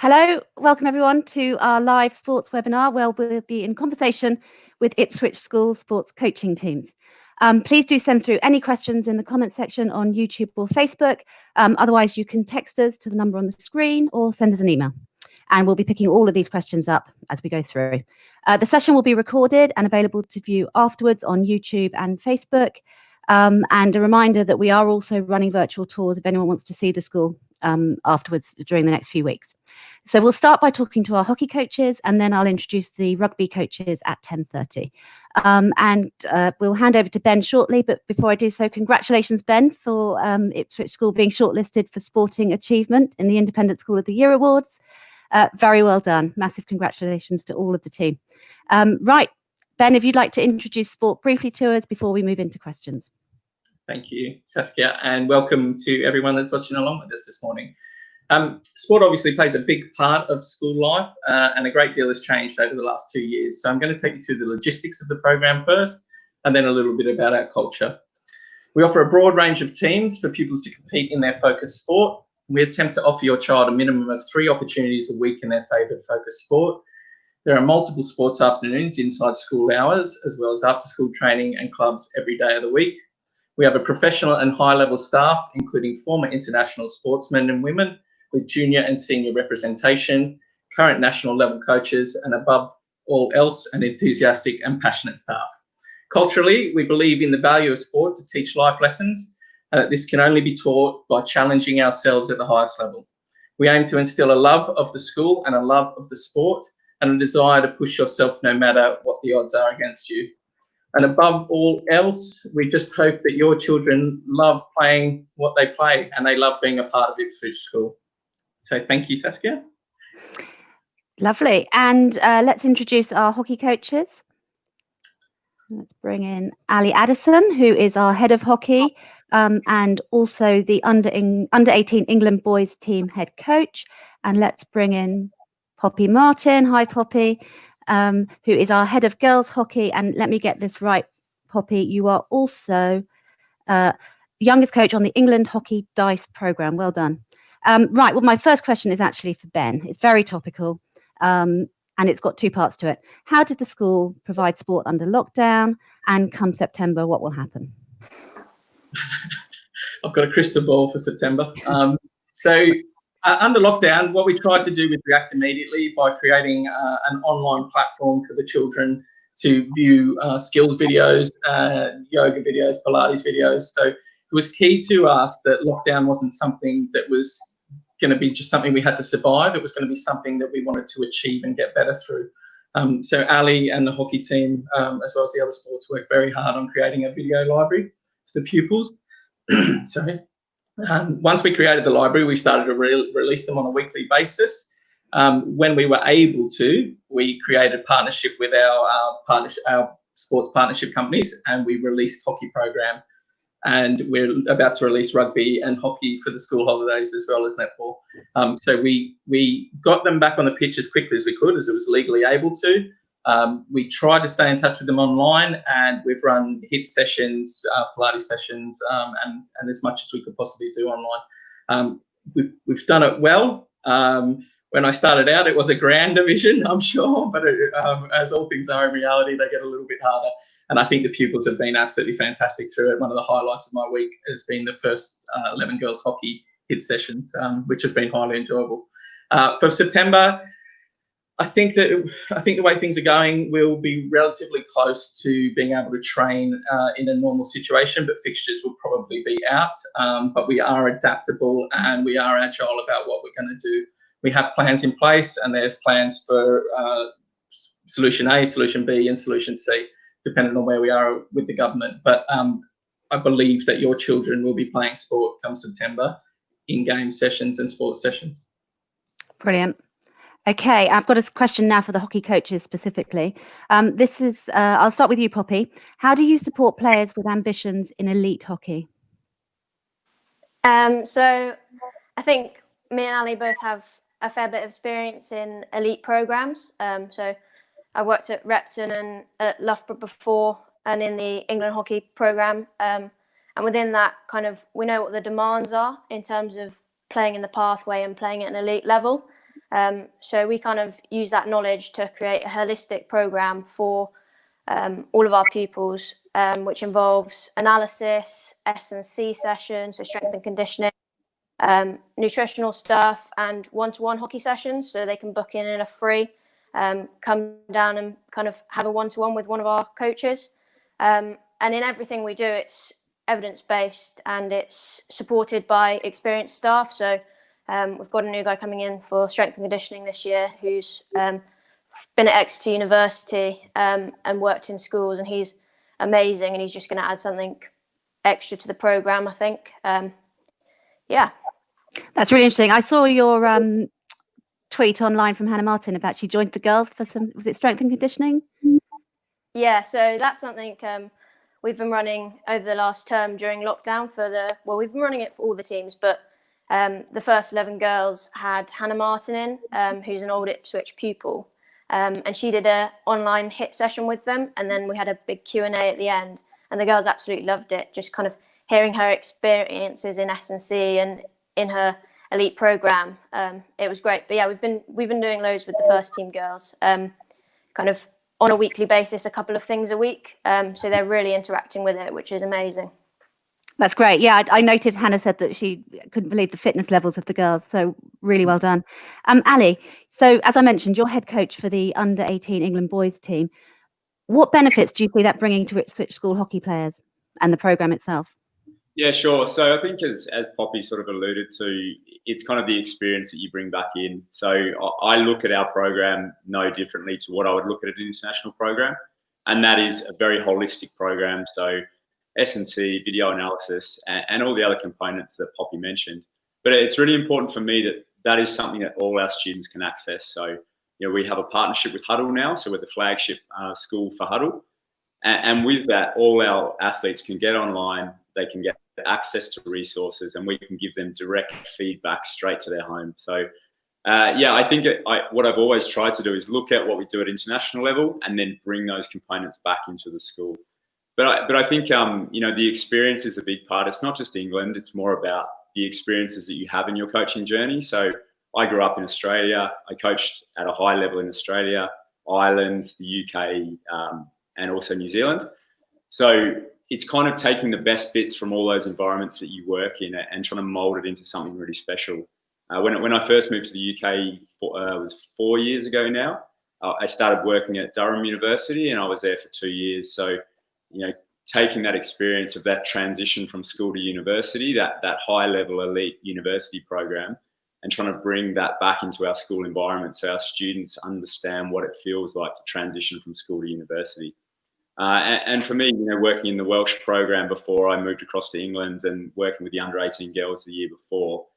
Hello, welcome everyone to our live sports webinar where we'll be in conversation with Ipswich School sports coaching teams. Please do send through any questions in the comment section on YouTube or Facebook. Otherwise, you can text us to the number on the screen or send us an email. And we'll be picking all of these questions up as we go through. The session will be recorded and available to view afterwards on YouTube and Facebook. And a reminder that we are also running virtual tours if anyone wants to see the school afterwards during the next few weeks. So we'll start by talking to our hockey coaches, and then I'll introduce the rugby coaches at 10:30. And we'll hand over to Ben shortly, but before I do so, congratulations, Ben, for Ipswich School being shortlisted for Sporting Achievement in the Independent School of the Year Awards. Very well done. Massive congratulations to all of the team. Right, Ben, if you'd like to introduce sport briefly to us before we move into questions. Thank you, Saskia, and welcome to everyone that's watching along with us this morning. Sport obviously plays a big part of school life, and a great deal has changed over the last 2 years. So I'm going to take you through the logistics of the program first, and then a little bit about our culture. We offer a broad range of teams for pupils to compete in their focus sport. We attempt to offer your child a minimum of 3 opportunities a week in their favoured focus sport. There are multiple sports afternoons inside school hours, as well as after-school training and clubs every day of the week. We have a professional and high-level staff, including former international sportsmen and women, with junior and senior representation, current national level coaches, and above all else, an enthusiastic and passionate staff. Culturally, we believe in the value of sport to teach life lessons, and that this can only be taught by challenging ourselves at the highest level. We aim to instill a love of the school and a love of the sport, and a desire to push yourself no matter what the odds are against you. And above all else, we just hope that your children love playing what they play, and they love being a part of Ipswich School. So thank you, Saskia. Lovely. And let's introduce our hockey coaches. Let's bring in Ali Addison, who is our head of hockey, and also the under 18 England boys team head coach. And let's bring in Poppy Martin. Hi, Poppy, who is our head of girls hockey. And let me get this right, Poppy, you are also youngest coach on the England Hockey Dice program. Well done. Right, well, my first question is actually for Ben. It's very topical, and it's got 2 parts to it. How did the school provide sport under lockdown? And come September, what will happen? I've got a crystal ball for September. Under lockdown, what we tried to do was react immediately by creating an online platform for the children to view skills videos, yoga videos, Pilates videos. So it was key to us that lockdown wasn't something that was going to be just something we had to survive. It was going to be something that we wanted to achieve and get better through. So Ali and the hockey team, as well as the other sports, worked very hard on creating a video library for the pupils. Sorry. Once we created the library, we started to release them on a weekly basis. When we were able to, we created partnership with our sports partnership companies, and we released Hockey Program. And we're about to release rugby and hockey for the school holidays, as well as netball. So we got them back on the pitch as quickly as we could, as it was legally able to. We tried to stay in touch with them online, and we've run HIIT sessions, Pilates sessions, and as much as we could possibly do online. We've done it well. When I started out, it was a grander vision, I'm sure, but as all things are in reality, they get a little bit harder. And I think the pupils have been absolutely fantastic through it. One of the highlights of my week has been the first 11 girls hockey HIIT sessions, which have been highly enjoyable. For September, I think the way things are going, we'll be relatively close to being able to train in a normal situation, but fixtures will probably be out. But we are adaptable and we are agile about what we're going to do. We have plans in place, and there's plans for solution A, solution B, and solution C, depending on where we are with the government. But I believe that your children will be playing sport come September in game sessions and sports sessions. Brilliant. Okay, I've got a question now for the hockey coaches specifically. This is, I'll start with you, Poppy. How do you support players with ambitions in elite hockey? So I think me and Ali both have a fair bit of experience in elite programs. So I worked at Repton and at Loughborough before, and in the England hockey program. And within that, kind of, we know what the demands are in terms of playing in the pathway and playing at an elite level. So we kind of use that knowledge to create a holistic program for all of our pupils, which involves analysis, S&C sessions, so strength and conditioning, nutritional stuff, and one-to-one hockey sessions, so they can book in a free, come down and kind of have a one-to-one with one of our coaches. And in everything we do, it's evidence-based and it's supported by experienced staff. So we've got a new guy coming in for strength and conditioning this year who's been at Exeter University and worked in schools, and he's amazing, and he's just going to add something extra to the program, I think. Yeah. That's really interesting. I saw your tweet online from Hannah Martin about she joined the girls for some, was it strength and conditioning? Yeah, so that's something we've been running over the last term during lockdown we've been running it for all the teams, but the first 11 girls had Hannah Martin in, who's an old Ipswich pupil, and she did an online HIIT session with them, and then we had a big Q&A at the end, and the girls absolutely loved it, just kind of hearing her experiences in S&C and in her elite program. It was great. But yeah, we've been doing loads with the first team girls, kind of on a weekly basis, a couple of things a week. So they're really interacting with it, which is amazing. That's great. Yeah, I noted Hannah said that she couldn't believe the fitness levels of the girls. So really well done. Ali, so as I mentioned, you're head coach for the under-18 England boys team. What benefits do you see that bringing to Ipswich school hockey players and the programme itself? Yeah, sure. So I think as Poppy sort of alluded to, it's kind of the experience that you bring back in. So I look at our program no differently to what I would look at an international program. And that is a very holistic program. So S&C, video analysis, and all the other components that Poppy mentioned. But it's really important for me that is something that all our students can access. So, we have a partnership with Huddle now. So we're the flagship school for Huddle. And with that, all our athletes can get online, they can get access to resources, and we can give them direct feedback straight to their home. So, I think what I've always tried to do is look at what we do at international level and then bring those components back into the school. But I think, the experience is a big part. It's not just England, it's more about the experiences that you have in your coaching journey. So I grew up in Australia. I coached at a high level in Australia, Ireland, the UK, and also New Zealand. So it's kind of taking the best bits from all those environments that you work in and trying to mold it into something really special. When I first moved to the UK, it was 4 years ago now, I started working at Durham University, and I was there for 2 years. So, taking that experience of that transition from school to university, that high level elite university program, and trying to bring that back into our school environment so our students understand what it feels like to transition from school to university. And for me, working in the Welsh program before I moved across to England and working with the under-18 girls the year before,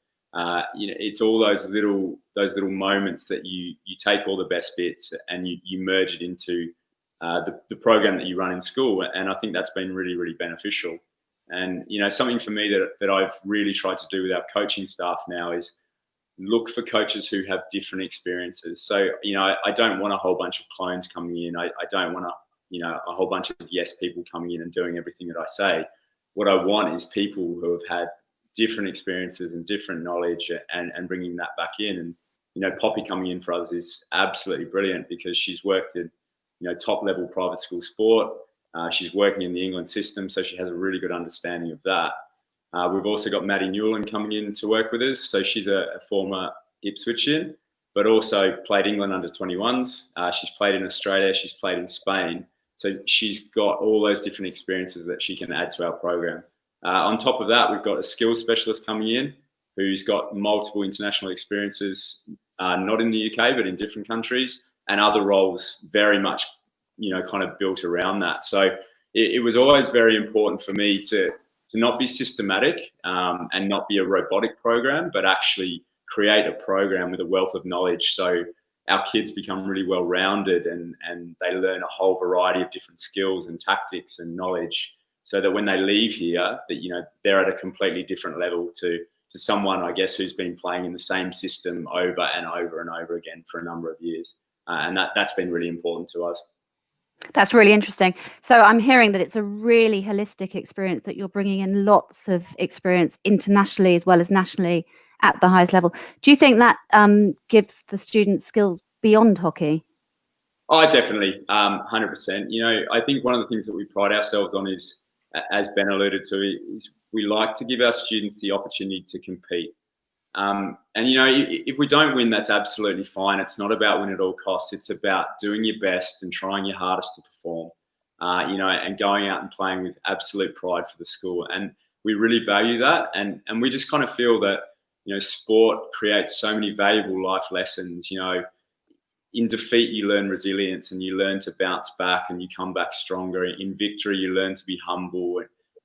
it's all those little moments that you take all the best bits and you merge it into the program that you run in school. And I think that's been really, really beneficial. And, something for me that I've really tried to do with our coaching staff now is look for coaches who have different experiences. So, I don't want a whole bunch of clones coming in. I don't want a whole bunch of yes people coming in and doing everything that I say. What I want is people who have had different experiences and different knowledge and bringing that back in. And, Poppy coming in for us is absolutely brilliant because she's worked in, top level private school sport. She's working in the England system, so she has a really good understanding of that. We've also got Maddie Newland coming in to work with us. So she's a former Ipswichian, but also played England under 21s. She's played in Australia. She's played in Spain. So she's got all those different experiences that she can add to our program. On top of that, we've got a skills specialist coming in who's got multiple international experiences, not in the UK, but in different countries, and other roles very much, kind of built around that. So it was always very important for me to not be systematic and not be a robotic program, but actually create a program with a wealth of knowledge. So our kids become really well-rounded and they learn a whole variety of different skills and tactics and knowledge so that when they leave here, that, they're at a completely different level to someone, I guess, who's been playing in the same system over and over and over again for a number of years. And that's been really important to us. That's really interesting. So I'm hearing that it's a really holistic experience, that you're bringing in lots of experience internationally as well as nationally at the highest level. Do you think that gives the students skills beyond hockey? Oh, definitely, 100%. You know, I think one of the things that we pride ourselves on is, as Ben alluded to, is we like to give our students the opportunity to compete. And, you know, if we don't win, that's absolutely fine. It's not about winning at all costs. It's about doing your best and trying your hardest to perform, you know, and going out and playing with absolute pride for the school. And we really value that. And we just kind of feel that, you know, sport creates so many valuable life lessons. You know, in defeat, you learn resilience and you learn to bounce back and you come back stronger. In victory, you learn to be humble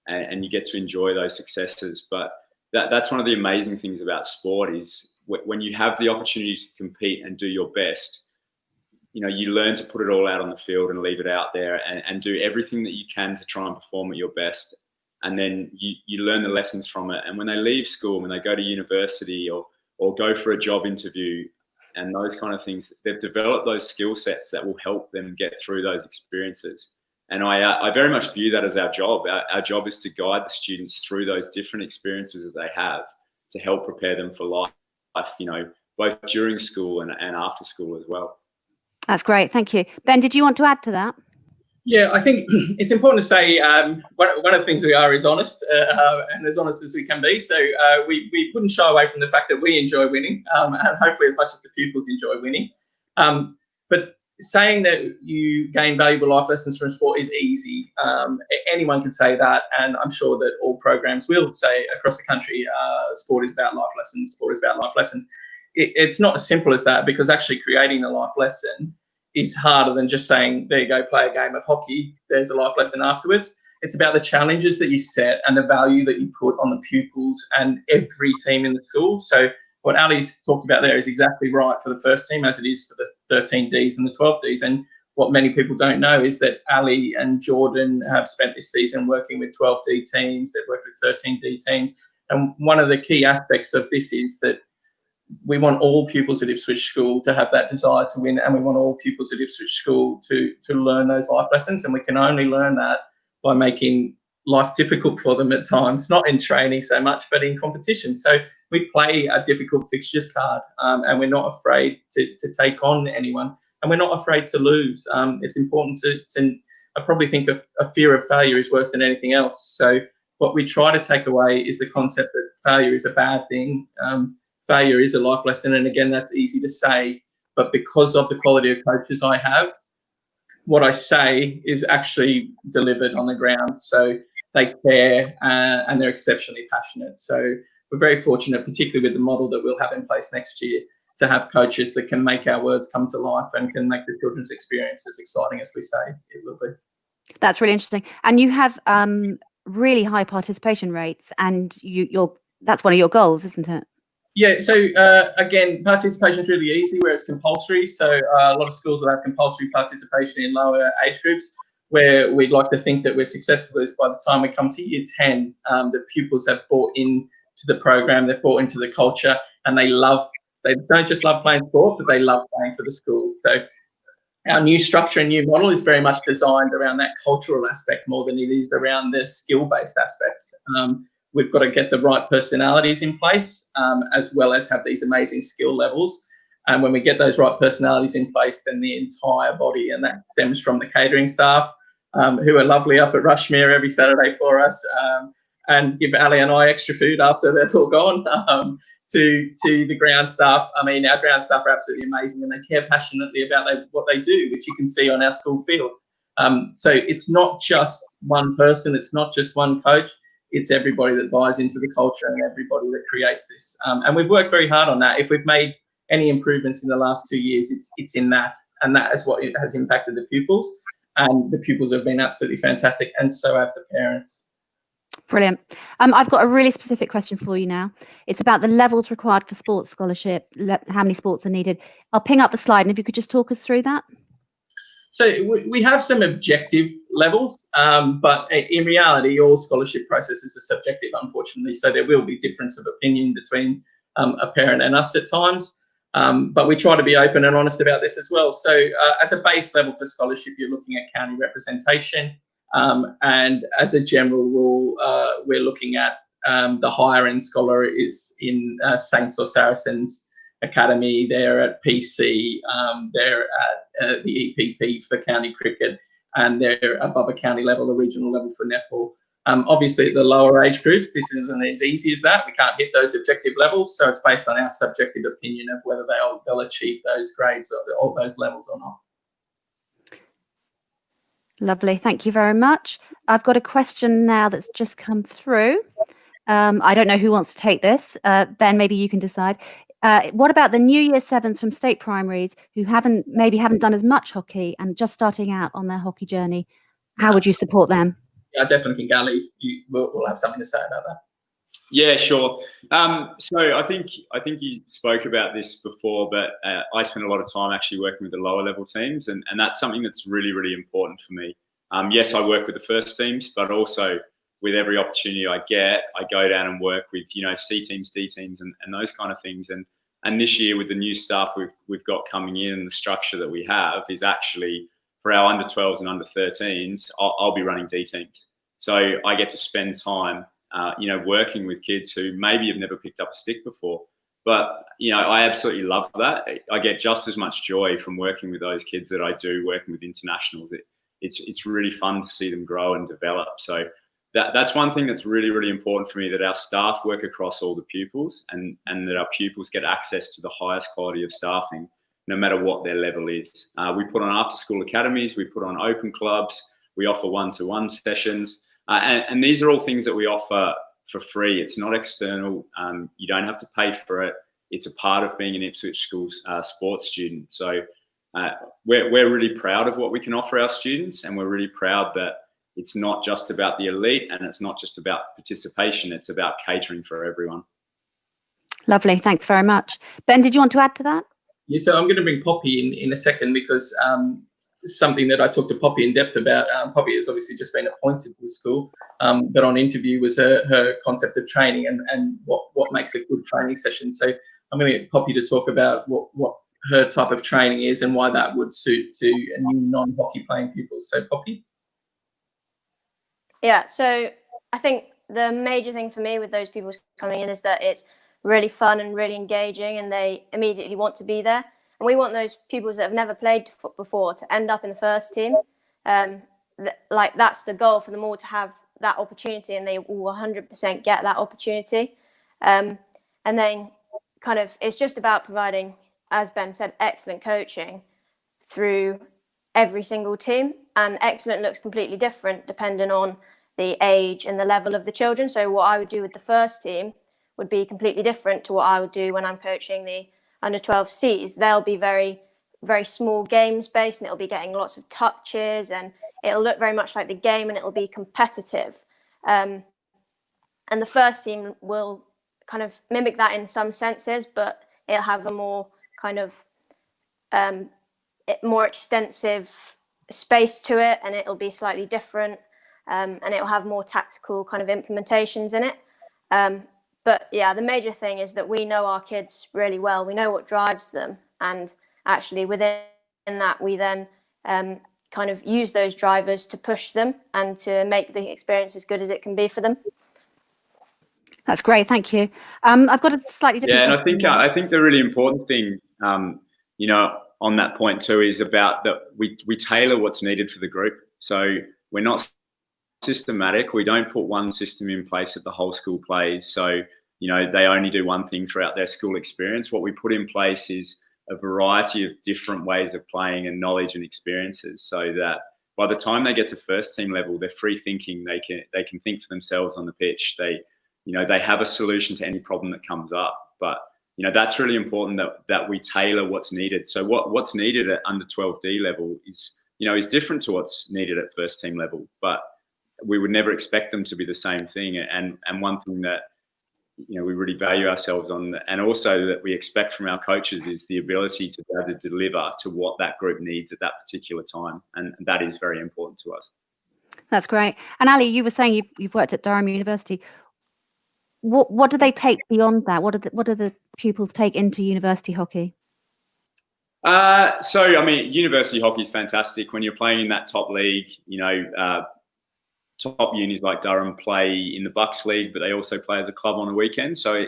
and you get to enjoy those successes. But that's one of the amazing things about sport is when you have the opportunity to compete and do your best, you know, you learn to put it all out on the field and leave it out there and do everything that you can to try and perform at your best. And then you learn the lessons from it. And when they leave school, when they go to university or go for a job interview and those kind of things, they've developed those skill sets that will help them get through those experiences. And I very much view that as our job. Our job is to guide the students through those different experiences that they have to help prepare them for life, you know, both during school and after school as well. That's great. Thank you. Ben, did you want to add to that? Yeah, I think it's important to say one of the things we are is honest and as honest as we can be. So we wouldn't shy away from the fact that we enjoy winning and hopefully as much as the pupils enjoy winning. But saying that you gain valuable life lessons from sport is easy. Anyone can say that, and I'm sure that all programs will say across the country, sport is about life lessons, sport is about life lessons. It's not as simple as that, because actually creating a life lesson is harder than just saying, there you go, play a game of hockey, there's a life lesson afterwards. It's about the challenges that you set and the value that you put on the pupils and every team in the school. So what Ali's talked about there is exactly right for the first team, as it is for the 13Ds and the 12Ds. And what many people don't know is that Ali and Jordan have spent this season working with 12D teams, they've worked with 13D teams. And one of the key aspects of this is that we want all pupils at Ipswich School to have that desire to win, and we want all pupils at Ipswich School to learn those life lessons. And we can only learn that by making life difficult for them at times, not in training so much, but in competition. So we play a difficult fixtures card, and we're not afraid to take on anyone, and we're not afraid to lose. It's important to I probably think a fear of failure is worse than anything else. So what we try to take away is the concept that failure is a bad thing. Failure is a life lesson, and again, that's easy to say, but because of the quality of coaches I have, what I say is actually delivered on the ground. So they care and they're exceptionally passionate. So we're very fortunate, particularly with the model that we'll have in place next year, to have coaches that can make our words come to life and can make the children's experience as exciting as we say it will be. That's really interesting. And you have really high participation rates, and that's one of your goals, isn't it? Yeah, so again, participation is really easy where it's compulsory. So a lot of schools will have compulsory participation in lower age groups, where we'd like to think that we're successful is by the time we come to year 10, the pupils have bought into the program, they've bought into the culture, and they don't just love playing sport, but they love playing for the school. So our new structure and new model is very much designed around that cultural aspect more than it is around the skill-based aspects. We've got to get the right personalities in place, as well as have these amazing skill levels. And when we get those right personalities in place, then the entire body, and that stems from the catering staff, who are lovely up at Rushmere every Saturday for us, and give Ali and I extra food after they're all gone, to the ground staff. I mean, our ground staff are absolutely amazing, and they care passionately about what they do, which you can see on our school field. So it's not just one person, it's not just one coach. It's everybody that buys into the culture and everybody that creates this. And we've worked very hard on that. If we've made any improvements in the last 2 years, it's in that. And that is what has impacted the pupils. And the pupils have been absolutely fantastic, and so have the parents. Brilliant. I've got a really specific question for you now. It's about the levels required for sports scholarship, how many sports are needed. I'll ping up the slide, and if you could just talk us through that. So we have some objective levels, but in reality, all scholarship processes are subjective, unfortunately. So there will be difference of opinion between a parent and us at times. But we try to be open and honest about this as well. So as a base level for scholarship, you're looking at county representation. And as a general rule, we're looking at the higher end scholar is in Saints or Saracens Academy. They're at PC. They're at the EPP for county cricket, and they're above a county level, the regional level for netball. Obviously, at the lower age groups, this isn't as easy as that. We can't hit those objective levels, so it's based on our subjective opinion of whether they'll achieve those grades or those levels or not. Lovely, thank you very much. I've got a question now that's just come through. I don't know who wants to take this. Ben, maybe you can decide. What about the new year sevens from state primaries who maybe haven't done as much hockey and just starting out on their hockey journey? How would you support them? Yeah, I definitely think Ali, we'll have something to say about that. Yeah, sure. So I think you spoke about this before, but I spend a lot of time actually working with the lower level teams, and that's something that's really, really important for me. Yes, I work with the first teams, but also with every opportunity I get, I go down and work with, C teams, D teams, and those kind of things. And this year with the new staff we've got coming in, and the structure that we have is actually for our under 12s and under 13s, I'll be running D teams. So I get to spend time, working with kids who maybe have never picked up a stick before. But, I absolutely love that. I get just as much joy from working with those kids that I do working with internationals. It's really fun to see them grow and develop. So that's one thing that's really, really important for me, that our staff work across all the pupils and that our pupils get access to the highest quality of staffing, no matter what their level is. We put on after-school academies, we put on open clubs, we offer one-to-one sessions, and these are all things that we offer for free. It's not external. You don't have to pay for it. It's a part of being an Ipswich Schools sports student. So we're really proud of what we can offer our students, and we're really proud that it's not just about the elite and it's not just about participation. It's about catering for everyone. Lovely. Thanks very much. Ben, did you want to add to that? Yeah, so I'm going to bring Poppy in a second, because something that I talked to Poppy in depth about. Poppy has obviously just been appointed to the school, but on interview was her concept of training and what makes a good training session. So I'm going to get Poppy to talk about what her type of training is and why that would suit to a new non-hockey playing pupils. So Poppy? Yeah, so I think the major thing for me with those people coming in is that it's really fun and really engaging, and they immediately want to be there. And we want those pupils that have never played before to end up in the first team. That's the goal for them all, to have that opportunity, and they will 100% get that opportunity. And then it's just about providing, as Ben said, excellent coaching through every single team. And excellent looks completely different depending on the age and the level of the children. So what I would do with the first team would be completely different to what I would do when I'm coaching the under 12Cs. They'll be very, very small games based, and it'll be getting lots of touches, and it'll look very much like the game, and it'll be competitive. And the first team will kind of mimic that in some senses, but it'll have a more more extensive space to it, and it'll be slightly different, and it'll have more tactical kind of implementations in it. But yeah, the major thing is that we know our kids really well. We know what drives them, and actually within that we then kind of use those drivers to push them and to make the experience as good as it can be for them. That's great, thank you. I've got a slightly different. Yeah, and I think the really important thing, on that point too, is about that we tailor what's needed for the group. So we're not systematic. We don't put one system in place that the whole school plays. So, they only do one thing throughout their school experience. What we put in place is a variety of different ways of playing and knowledge and experiences, so that by the time they get to first team level, they're free thinking. They can think for themselves on the pitch. They have a solution to any problem that comes up. But that's really important, that we tailor what's needed. So what's needed at under 12D level is different to what's needed at first team level, but we would never expect them to be the same thing. And one thing that we really value ourselves on, and also that we expect from our coaches, is the ability to be able to deliver to what that group needs at that particular time, and that is very important to us. That's great. And Ali, you were saying you've worked at Durham University. What do they take beyond that? What do the pupils take into university hockey? So, university hockey is fantastic when you're playing in that top league. top unis like Durham play in the Bucks League, but they also play as a club on the weekend. So,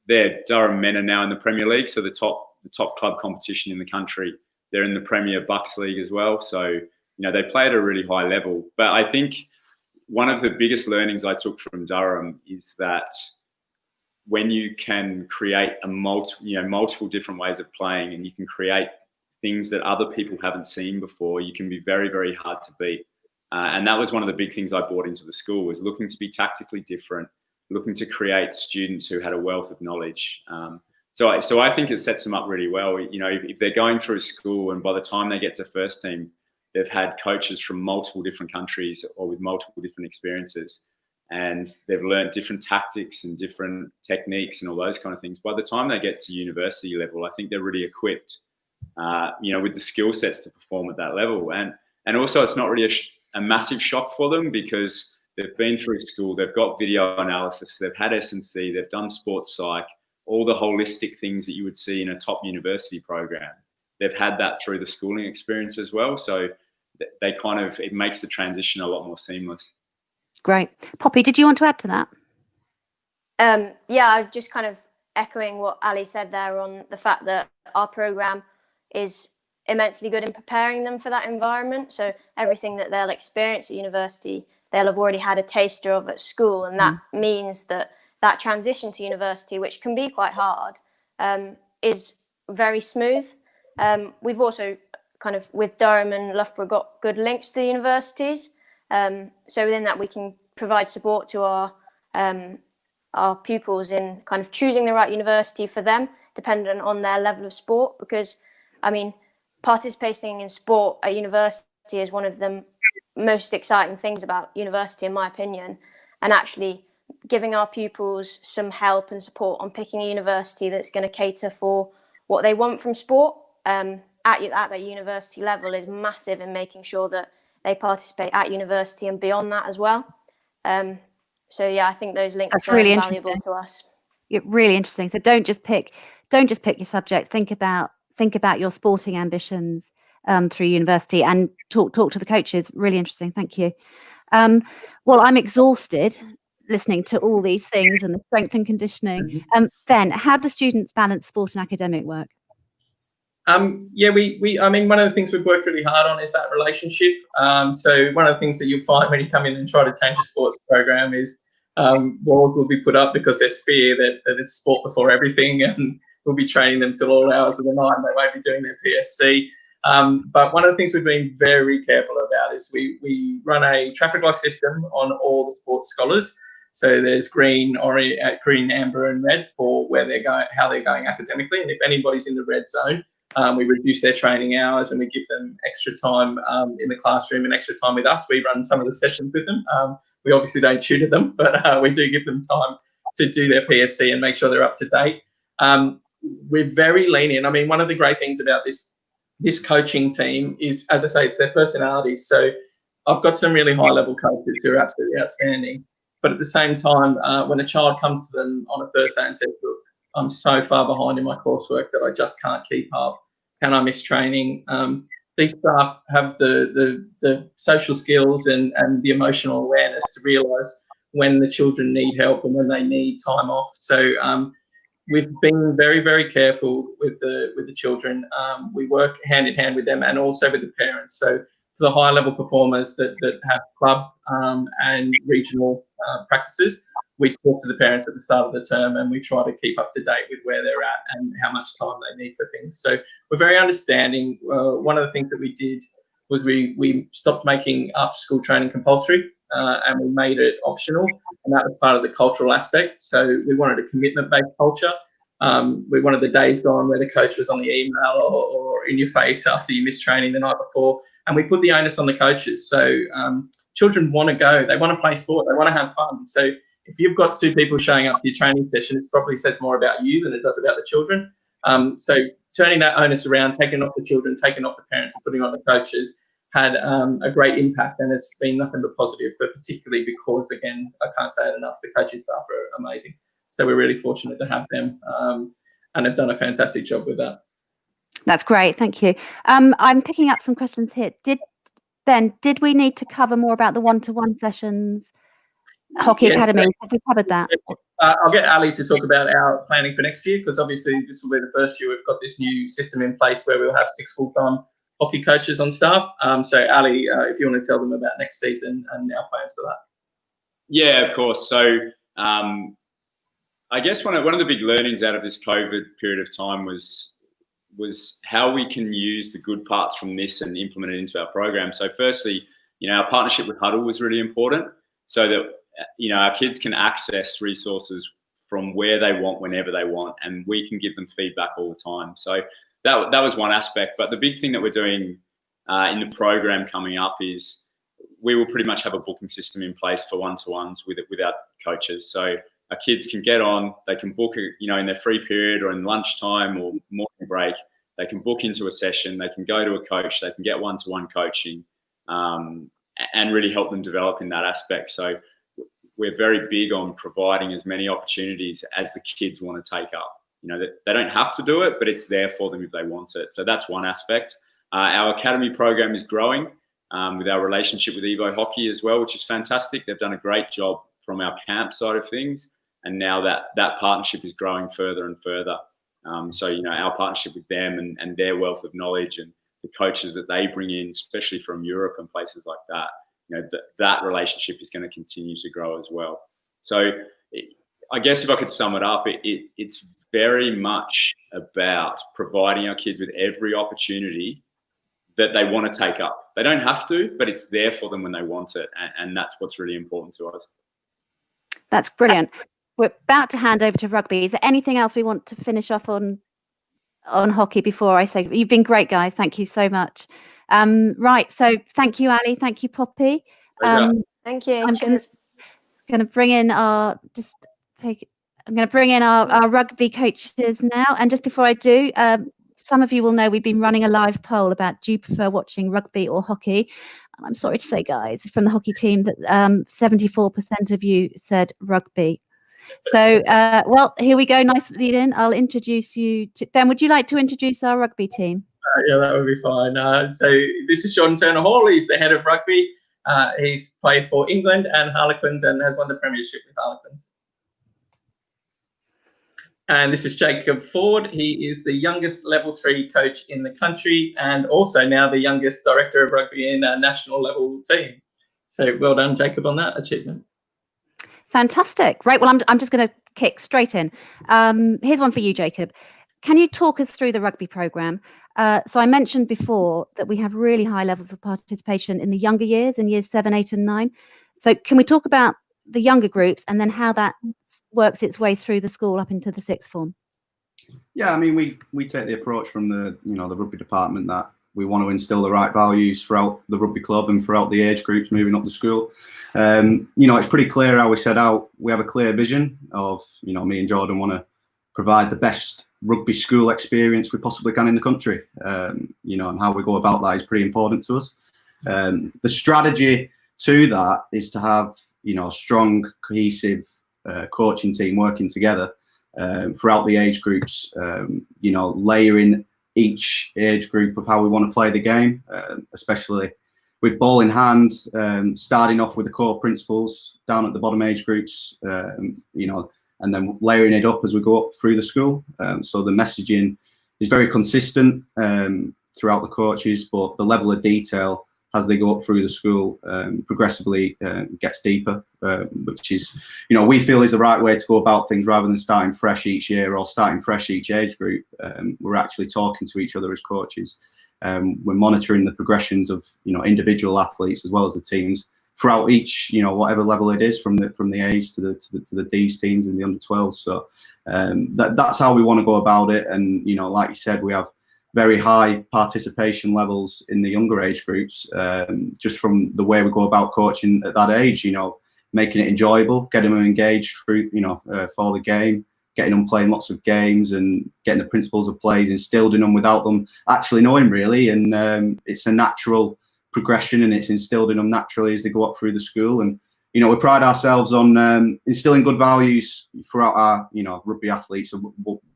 their Durham men are now in the Premier League, so the top club competition in the country. They're in the Premier Bucks League as well. So, they play at a really high level. But I think one of the biggest learnings I took from Durham is that when you can create multiple different ways of playing, and you can create things that other people haven't seen before, you can be very, very hard to beat. And that was one of the big things I brought into the school, was looking to be tactically different, looking to create students who had a wealth of knowledge. So I think it sets them up really well. If they're going through school and by the time they get to first team, they've had coaches from multiple different countries or with multiple different experiences, and they've learned different tactics and different techniques and all those kind of things. By the time they get to university level, I think they're really equipped, with the skill sets to perform at that level. And also, it's not really a massive shock for them, because they've been through school, they've got video analysis, they've had S&C, they've done sports psych, all the holistic things that you would see in a top university program. They've had that through the schooling experience as well. So it makes the transition a lot more seamless. Great. Poppy, did you want to add to that? I'm just kind of echoing what Ali said there on the fact that our program is immensely good in preparing them for that environment. So everything that they'll experience at university, they'll have already had a taster of at school. And that means that transition to university, which can be quite hard, is very smooth. We've also kind of, with Durham and Loughborough, got good links to the universities. So within that, we can provide support to our pupils in kind of choosing the right university for them, dependent on their level of sport. Because, participating in sport at university is one of the most exciting things about university, in my opinion. And actually giving our pupils some help and support on picking a university that's going to cater for what they want from sport at that university level is massive in making sure that they participate at university and beyond that as well. I think those links are really valuable to us. Really interesting. So don't just pick your subject. Think about your sporting ambitions through university, and talk to the coaches. Really interesting. Thank you. Well, I'm exhausted listening to all these things and the strength and conditioning. Then, how do students balance sport and academic work? One of the things we've worked really hard on is that relationship. So one of the things that you'll find when you come in and try to change a sports program is walls will be put up because there's fear that it's sport before everything, and we'll be training them till all hours of the night and they won't be doing their PSC. But one of the things we've been very careful about is we run a traffic light system on all the sports scholars. So there's green, orange, green, amber, and red for where they're going, how they're going academically. And if anybody's in the red zone, we reduce their training hours and we give them extra time in the classroom and extra time with us. We run some of the sessions with them. We obviously don't tutor them, but we do give them time to do their PSC and make sure they're up to date. We're very lenient. One of the great things about this coaching team is, as I say, it's their personalities. So I've got some really high-level coaches who are absolutely outstanding. But at the same time, when a child comes to them on a Thursday and says, look, I'm so far behind in my coursework that I just can't keep up. Can I miss training? These staff have the social skills and the emotional awareness to realise when the children need help and when they need time off. So we've been very, very careful with the children. We work hand in hand with them and also with the parents. So for the high level performers that have club and regional practices, we talk to the parents at the start of the term and we try to keep up to date with where they're at and how much time they need for things. So we're very understanding. One of the things that we did was we stopped making after school training compulsory and we made it optional, and that was part of the cultural aspect. So we wanted a commitment-based culture. We wanted the days gone where the coach was on the email or in your face after you missed training the night before, and we put the onus on the coaches. So children want to go, they want to play sport, they want to have fun. So if you've got 2 people showing up to your training session, it probably says more about you than it does about the children. So turning that onus around, taking off the children, taking off the parents and putting on the coaches had a great impact, and it's been nothing but positive, but particularly because, again, I can't say it enough, the coaching staff are amazing. So we're really fortunate to have them and have done a fantastic job with that. That's great. Thank you. I'm picking up some questions here. Did Ben, did we need to cover more about the one-to-one sessions, Hockey Yeah. Academy? Have we covered that? I'll get Ali to talk about our planning for next year, because obviously this will be the first year we've got this new system in place where we'll have 6 full-time hockey coaches on staff. So Ali, if you want to tell them about next season and our plans for that. Yeah, of course. So I guess one of the big learnings out of this COVID period of time was how we can use the good parts from this and implement it into our program. So firstly, our partnership with Huddle was really important, so that our kids can access resources from where they want, whenever they want, and we can give them feedback all the time. So that was one aspect. But the big thing that we're doing in the program coming up is we will pretty much have a booking system in place for one-to-ones with our coaches. So our kids can get on, they can book, in their free period or in lunchtime or morning break, they can book into a session, they can go to a coach, they can get one-to-one coaching, and really help them develop in that aspect. So we're very big on providing as many opportunities as the kids want to take up. They don't have to do it, but it's there for them if they want it. So that's one aspect. Our academy program is growing with our relationship with Evo Hockey as well, which is fantastic. They've done a great job from our camp side of things. And now that partnership is growing further and further. So, our partnership with them and their wealth of knowledge and the coaches that they bring in, especially from Europe and places like that, that relationship is going to continue to grow as well. So I guess if I could sum it up, it's very much about providing our kids with every opportunity that they want to take up. They don't have to, but it's there for them when they want it. And that's what's really important to us. That's brilliant. We're about to hand over to rugby. Is there anything else we want to finish off on hockey before I say you've been great, guys? Thank you so much. Right, so thank you, Ali. Thank you, Poppy. Thank you. I'm going to bring in our rugby coaches now. And just before I do, some of you will know we've been running a live poll about do you prefer watching rugby or hockey? And I'm sorry to say, guys, from the hockey team that 74% of you said rugby. So, well, here we go. Nice lead in. I'll introduce you to Ben. Would you like to introduce our rugby team? Yeah, that would be fine. So this is John Turner Hall. He's the head of rugby. He's played for England and Harlequins and has won the premiership with Harlequins. And this is Jacob Ford. He is the youngest level 3 coach in the country and also now the youngest director of rugby in a national level team. So well done, Jacob, on that achievement. Fantastic. Right. Well, I'm just going to kick straight in. Here's one for you, Jacob. Can you talk us through the rugby program? So I mentioned before that we have really high levels of participation in the younger years, in years 7, 8 and 9. So can we talk about the younger groups and then how that works its way through the school up into the 6th form? Yeah, I mean, we take the approach from the rugby department that we want to instill the right values throughout the rugby club and throughout the age groups moving up the school. It's pretty clear how we set out. We have a clear vision of, me and Jordan want to provide the best rugby school experience we possibly can in the country. And how we go about that is pretty important to us. The strategy to that is to have, a strong, cohesive coaching team working together throughout the age groups, layering each age group of how we want to play the game, especially with ball in hand, starting off with the core principles down at the bottom age groups, and then layering it up as we go up through the school. So the messaging is very consistent throughout the coaches, but the level of detail as they go up through the school progressively gets deeper, which is, we feel is the right way to go about things rather than starting fresh each year or starting fresh each age group. We're actually talking to each other as coaches. We're monitoring the progressions of, individual athletes as well as the teams throughout each, whatever level it is from the A's to the D's teams and the under 12s. So that's how we want to go about it. And, like you said, we have very high participation levels in the younger age groups, just from the way we go about coaching at that age, making it enjoyable, getting them engaged through, for the game, getting them playing lots of games and getting the principles of plays instilled in them without them actually knowing really. And it's a natural progression and it's instilled in them naturally as they go up through the school. And, we pride ourselves on instilling good values throughout our, rugby athletes,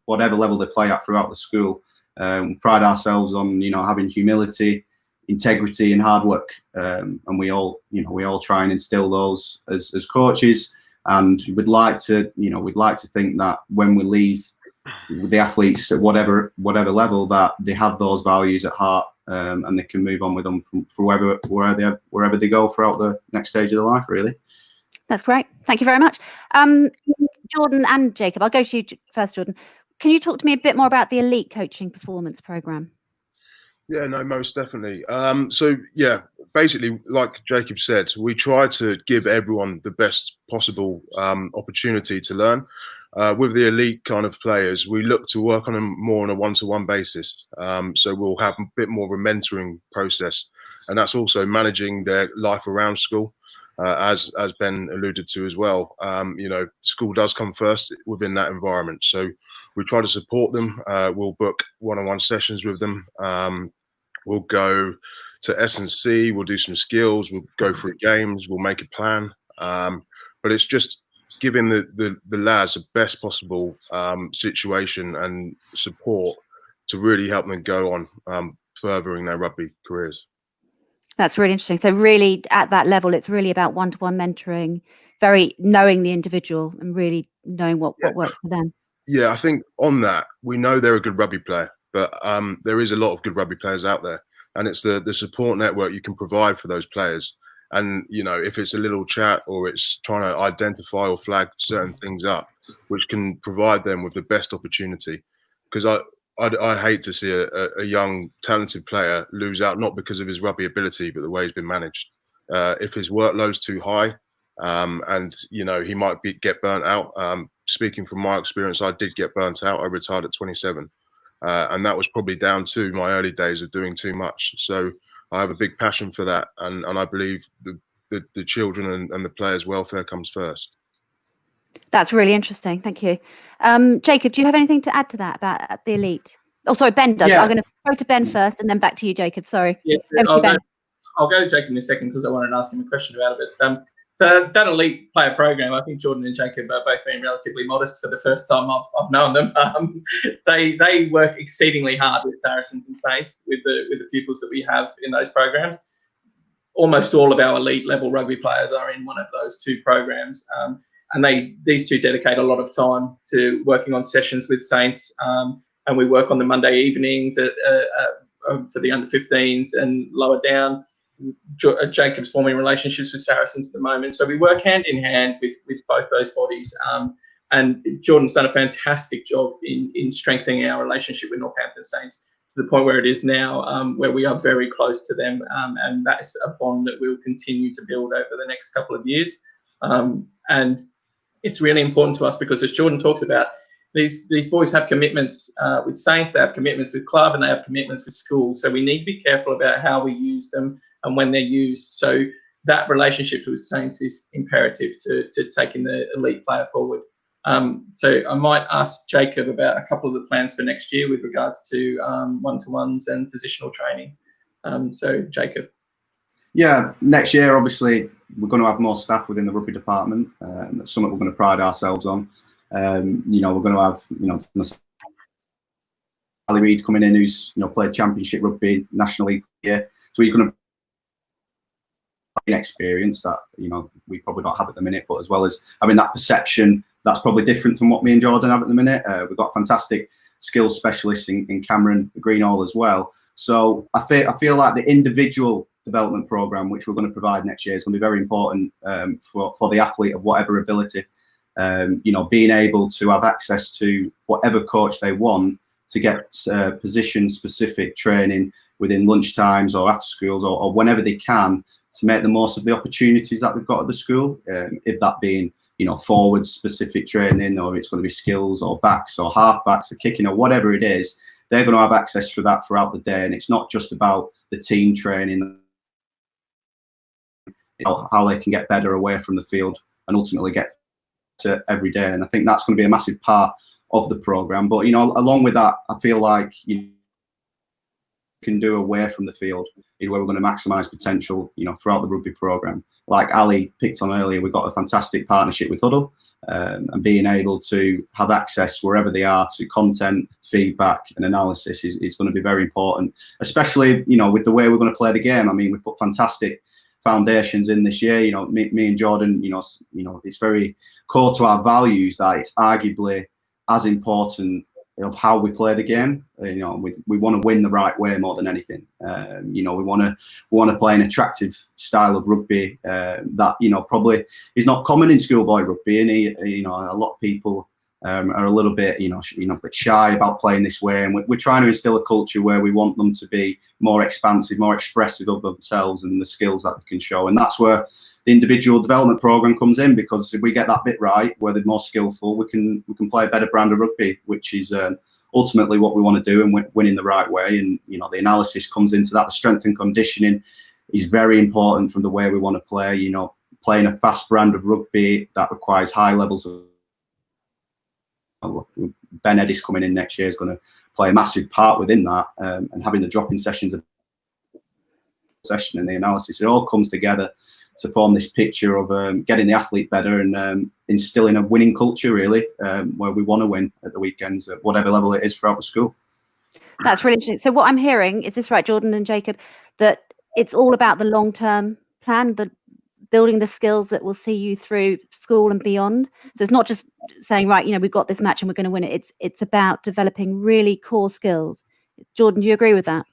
whatever level they play at throughout the school. We pride ourselves on, having humility, integrity and hard work, and we all try and instill those as coaches. And we'd like to think that when we leave the athletes at whatever level, that they have those values at heart, and they can move on with them for wherever they go throughout the next stage of their life, really. That's great. Thank you very much. Jordan and Jacob, I'll go to you first, Jordan. Can you talk to me a bit more about the Elite Coaching Performance Programme? Yeah, no, most definitely. So yeah, basically, like Jacob said, we try to give everyone the best possible opportunity to learn. With the elite kind of players, we look to work on them more on a one-to-one basis. So we'll have a bit more of a mentoring process, and that's also managing their life around school, as Ben alluded to as well. School does come first within that environment, so we try to support them. We'll book one-on-one sessions with them. We'll go to S&C, we'll do some skills, we'll go through games, we'll make a plan. But it's just giving the lads the best possible situation and support to really help them go on furthering their rugby careers. That's really interesting. So really at that level, it's really about one-to-one mentoring, very knowing the individual and really knowing what works for them. Yeah, I think on that, we know they're a good rugby player, but there is a lot of good rugby players out there, and it's the support network you can provide for those players. And, if it's a little chat or it's trying to identify or flag certain things up, which can provide them with the best opportunity. Because I hate to see a young, talented player lose out, not because of his rugby ability, but the way he's been managed. If his workload's too high, and, he might get burnt out. Speaking from my experience, I did get burnt out. I retired at 27. And that was probably down to my early days of doing too much. So I have a big passion for that. And I believe the children and the players' welfare comes first. That's really interesting. Thank you. Jacob, do you have anything to add to that about the elite? Oh, sorry, Ben does. Yeah. I'm going to go to Ben first and then back to you, Jacob. Sorry. Yeah, I'll go to Jacob in a second because I wanted to ask him a question about it. But so that elite player program, I think Jordan and Jacob are both being relatively modest for the first time I've known them. They work exceedingly hard with Saracens and Saints, with the pupils that we have in those programs. Almost all of our elite level rugby players are in one of those two programs. And these two dedicate a lot of time to working on sessions with Saints, and we work on the Monday evenings for the under 15s and lower down. Jacob's forming relationships with Saracens at the moment, so we work hand in hand with both those bodies. And Jordan's done a fantastic job in strengthening our relationship with Northampton Saints to the point where it is now, where we are very close to them, and that's a bond that we'll continue to build over the next couple of years. And it's really important to us because, as Jordan talks about, these boys have commitments with Saints, they have commitments with club, and they have commitments with school. So we need to be careful about how we use them and when they're used. So that relationship with Saints is imperative to taking the elite player forward. So I might ask Jacob about a couple of the plans for next year with regards to one-to-ones and positional training. So Jacob. Yeah, next year, obviously, we're going to have more staff within the rugby department. That's something we're going to pride ourselves on. We're going to have, Ali Reid coming in, who's played Championship rugby, National League year, so he's going to experience that we probably don't have at the minute, but as well as having that perception, that's probably different from what me and Jordan have at the minute. We've got fantastic skills specialists in Cameron Greenall as well. So I feel like the individual development program, which we're going to provide next year, is going to be very important for the athlete of whatever ability. Being able to have access to whatever coach they want to get position-specific training within lunch times or after schools or whenever they can, to make the most of the opportunities that they've got at the school. If that being forward-specific training, or it's going to be skills or backs or half-backs or kicking or whatever it is, they're going to have access to that throughout the day. And it's not just about the team training, how they can get better away from the field and ultimately get to every day. And I think that's going to be a massive part of the program. But along with that, I feel like can do away from the field is where we're going to maximise potential, throughout the rugby programme. Like Ali picked on earlier, we've got a fantastic partnership with Huddle, and being able to have access wherever they are to content, feedback and analysis is going to be very important, especially, with the way we're going to play the game. I mean, we put fantastic foundations in this year. Me and Jordan, it's very core to our values that it's arguably as important of how we play the game. We want to win the right way more than anything. We want to play an attractive style of rugby that probably is not common in schoolboy rugby. And a lot of people are a little bit bit shy about playing this way. And we're trying to instill a culture where we want them to be more expansive, more expressive of themselves and the skills that they can show. And that's where the individual development program comes in, because if we get that bit right, where they're more skillful, we can play a better brand of rugby, which is ultimately what we want to do, and win in the right way. And the analysis comes into that. The strength and conditioning is very important from the way we want to play. Playing a fast brand of rugby that requires high levels of. Ben Eddy's coming in next year is going to play a massive part within that, and having the drop-in sessions and the analysis, it all comes together to form this picture of getting the athlete better and instilling a winning culture, really, where we want to win at the weekends at whatever level it is throughout the school. That's really interesting. So what I'm hearing, is this right, Jordan and Jacob, that it's all about the long-term plan, the building the skills that will see you through school and beyond. So it's not just saying, right, we've got this match and we're going to win it. It's about developing really core skills. Jordan, do you agree with that?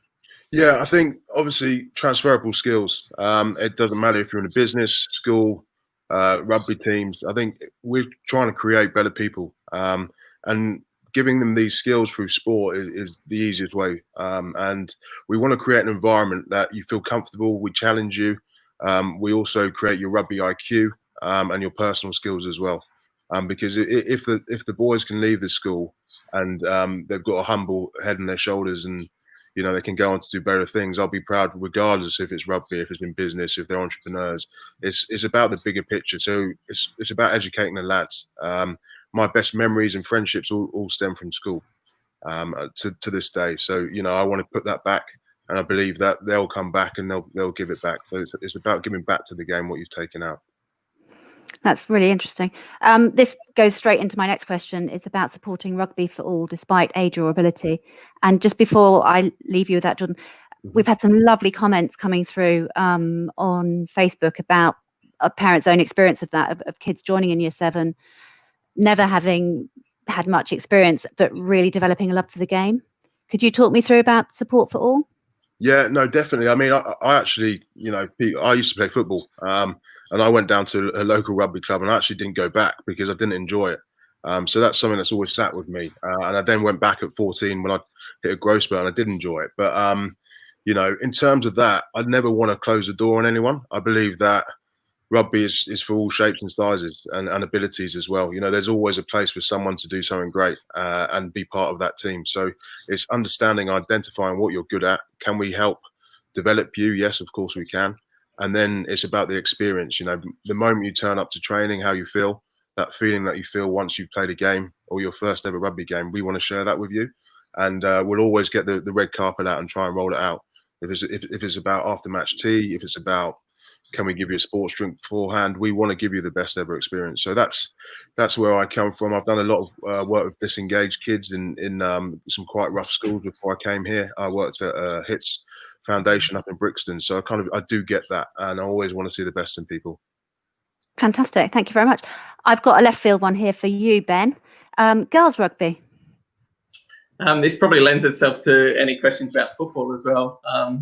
Yeah, I think obviously transferable skills. It doesn't matter if you're in a business, school, rugby teams. I think we're trying to create better people, and giving them these skills through sport is the easiest way. And we want to create an environment that you feel comfortable. We challenge you. We also create your rugby IQ and your personal skills as well. Because if the boys can leave the school and they've got a humble head on their shoulders and they can go on to do better things, I'll be proud, regardless if it's rugby, if it's in business, if they're entrepreneurs. It's about the bigger picture. So it's about educating the lads. My best memories and friendships all stem from school to this day. So I want to put that back, and I believe that they'll come back and they'll give it back. So it's about giving back to the game what you've taken out. That's really interesting. This goes straight into my next question. It's about supporting rugby for all, despite age or ability. And just before I leave you with that, Jordan, we've had some lovely comments coming through on Facebook about a parent's own experience of that, of kids joining in Year 7, never having had much experience, but really developing a love for the game. Could you talk me through about support for all? Yeah, no, definitely. I mean, I actually, I used to play football, and I went down to a local rugby club, and I actually didn't go back because I didn't enjoy it. So that's something that's always sat with me. And I then went back at 14 when I hit a growth spurt, and I did enjoy it. But in terms of that, I'd never want to close the door on anyone. I believe that rugby is for all shapes and sizes and abilities as well. There's always a place for someone to do something great and be part of that team. So it's understanding, identifying what you're good at. Can we help develop you? Yes, of course we can. And then it's about the experience. The moment you turn up to training, how you feel, that feeling that you feel once you've played a game or your first ever rugby game, we want to share that with you. And we'll always get the red carpet out and try and roll it out. If it's about after match tea, if it's about can we give you a sports drink beforehand, we want to give you the best ever experience. So that's where I come from. I've done a lot of work with disengaged kids in some quite rough schools before I came here. I worked at HITS Foundation up in Brixton. So I do get that, and I always want to see the best in people. Fantastic. Thank you very much. I've got a left field one here for you, Ben. Girls rugby. This probably lends itself to any questions about football as well,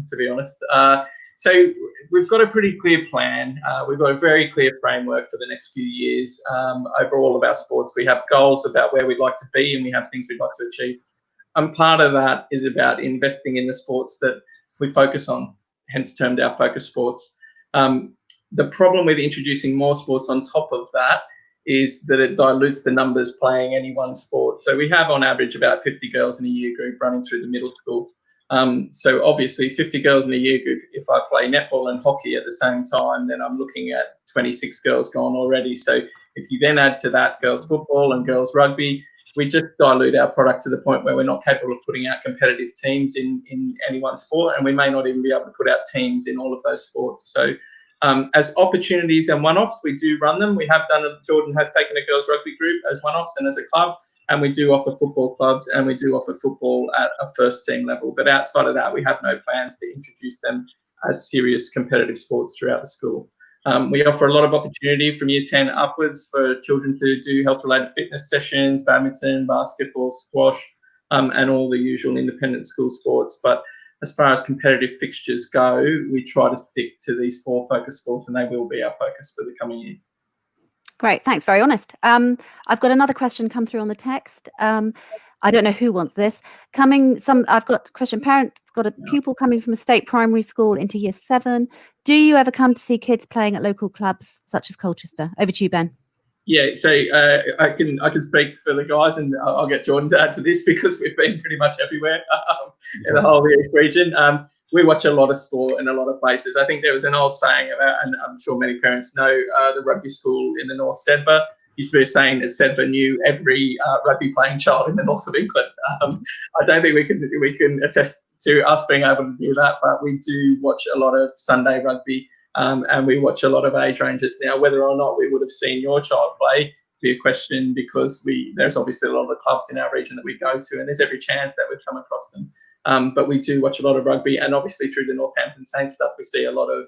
to be honest. So we've got a pretty clear plan. We've got a very clear framework for the next few years. Over all of our sports, we have goals about where we'd like to be, and we have things we'd like to achieve. And part of that is about investing in the sports that we focus on, hence termed our focus sports. The problem with introducing more sports on top of that is that it dilutes the numbers playing any one sport. So we have on average about 50 girls in a year group running through the middle school. So obviously 50 girls in a year group, if I play netball and hockey at the same time, then I'm looking at 26 girls gone already. So if you then add to that girls football and girls rugby, we just dilute our product to the point where we're not capable of putting out competitive teams in any one sport, and we may not even be able to put out teams in all of those sports. So as opportunities and one-offs, we do run them. We have done, Jordan has taken a girls rugby group as one-offs and as a club, and we do offer football clubs, and we do offer football at a first team level. But outside of that, we have no plans to introduce them as serious competitive sports throughout the school. We offer a lot of opportunity from year 10 upwards for children to do health-related fitness sessions, badminton, basketball, squash, and all the usual independent school sports. But as far as competitive fixtures go, we try to stick to these 4 focus sports, and they will be our focus for the coming years. Great, thanks. Very honest. I've got another question come through on the text. I don't know who wants this. I've got a question. Parents got a pupil coming from a state primary school into year 7. Do you ever come to see kids playing at local clubs such as Colchester? Over to you, Ben. Yeah, so I can speak for the guys, and I'll get Jordan to add to this because we've been pretty much everywhere in the whole of the East region. We watch a lot of sport in a lot of places. I think there was an old saying about, and I'm sure many parents know, the rugby school in the North Sedbergh used to be a saying that Sedbergh knew every rugby playing child in the north of England. I don't think we can attest to us being able to do that, but we do watch a lot of Sunday rugby, and we watch a lot of age ranges. Now, whether or not we would have seen your child play be a question, because there's obviously a lot of clubs in our region that we go to, and there's every chance that we've come across them. But we do watch a lot of rugby, and obviously through the Northampton Saints stuff, we see a lot of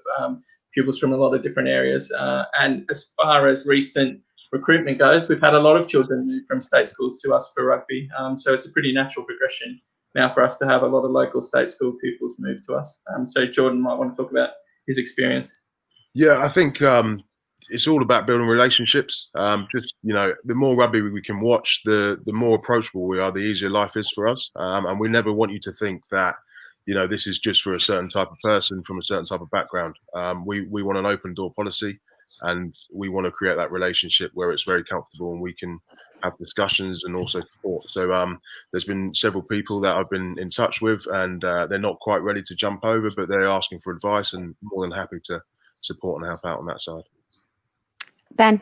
pupils from a lot of different areas. And as far as recent recruitment goes, we've had a lot of children move from state schools to us for rugby. So it's a pretty natural progression now for us to have a lot of local state school pupils move to us. So Jordan might want to talk about his experience. Yeah, I think it's all about building relationships. Just, the more rugby we can watch, the more approachable we are, the easier life is for us. And we never want you to think that, this is just for a certain type of person from a certain type of background. We want an open door policy, and we want to create that relationship where it's very comfortable and we can have discussions and also support. So there's been several people that I've been in touch with, and they're not quite ready to jump over, but they're asking for advice, and more than happy to support and help out on that side. Ben.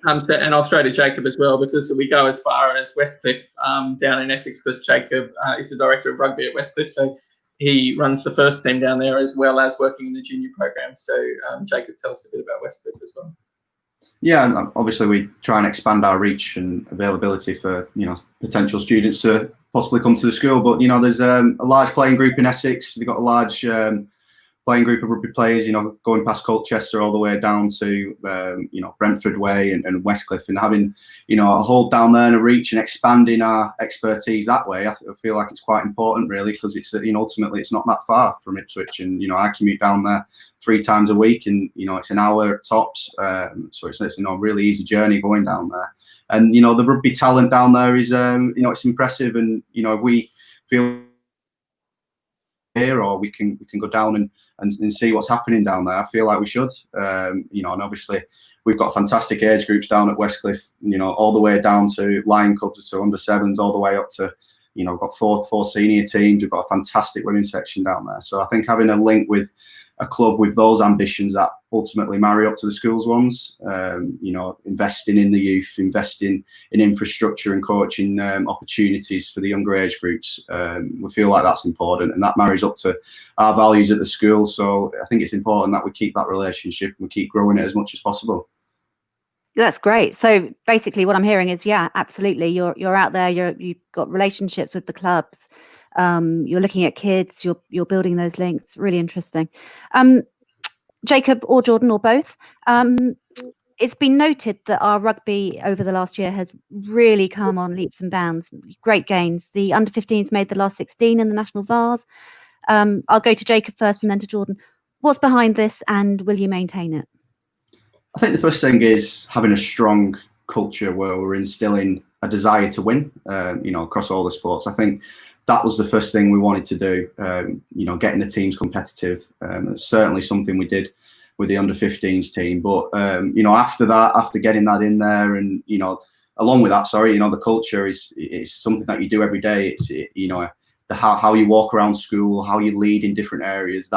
And I'll throw to Jacob as well, because we go as far as Westcliff down in Essex, because Jacob is the director of rugby at Westcliff. So he runs the first team down there as well as working in the junior program. So Jacob, tell us a bit about Westcliff as well. Yeah, and obviously we try and expand our reach and availability for, potential students to possibly come to the school. But, there's a large playing group in Essex. They've got a large playing group of rugby players, going past Colchester all the way down to, Brentford Way and Westcliff, and having, a hold down there and a reach and expanding our expertise that way. I feel like it's quite important, really, because it's, ultimately it's not that far from Ipswich, and, I commute down there 3 times a week, and, it's an hour tops. So it's a really easy journey going down there. And, the rugby talent down there is, it's impressive. And, if we feel here, or we can go down and see what's happening down there, I feel like we should. And obviously we've got fantastic age groups down at Westcliff, all the way down to Lion Cubs, to under 7s, all the way up to, we've got four senior teams. We've got a fantastic women's section down there. So I think having a link with a club with those ambitions that ultimately marry up to the schools ones, investing in the youth, investing in infrastructure and coaching opportunities for the younger age groups, we feel like that's important, and that marries up to our values at the school. So I think it's important that we keep that relationship and we keep growing it as much as possible. That's great. So basically what I'm hearing is, yeah, absolutely. You're out there, you've got relationships with the clubs. You're looking at kids, you're building those links. Really interesting. Jacob or Jordan or both, it's been noted that our rugby over the last year has really come on leaps and bounds. Great gains. The under 15s made the last 16 in the national Vars. I'll go to Jacob first and then to Jordan. What's behind this, and will you maintain it? I think the first thing is having a strong culture where we're instilling a desire to win, across all the sports. I think that was the first thing we wanted to do, getting the teams competitive. It's certainly something we did with the under 15s team. But, after that, after getting that in there and, along with that, the culture is something that you do every day. It's, how you walk around school, how you lead in different areas.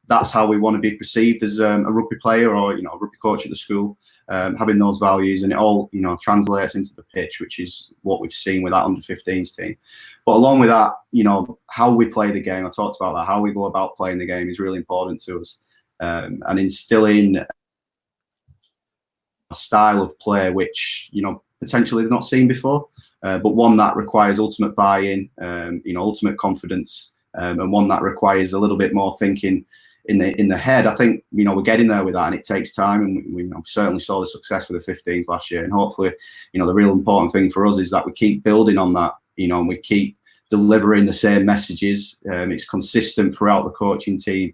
That's how we want to be perceived as a rugby player or a rugby coach at the school, having those values, and it all translates into the pitch, which is what we've seen with that under-15s team. But along with that, how we play the game, I talked about that. How we go about playing the game is really important to us, and instilling a style of play which potentially they've not seen before. But one that requires ultimate buy-in, ultimate confidence, and one that requires a little bit more thinking in the head. I think we're getting there with that, and it takes time. And we certainly saw the success with the 15s last year. And hopefully, the real important thing for us is that we keep building on that, and we keep delivering the same messages. It's consistent throughout the coaching team,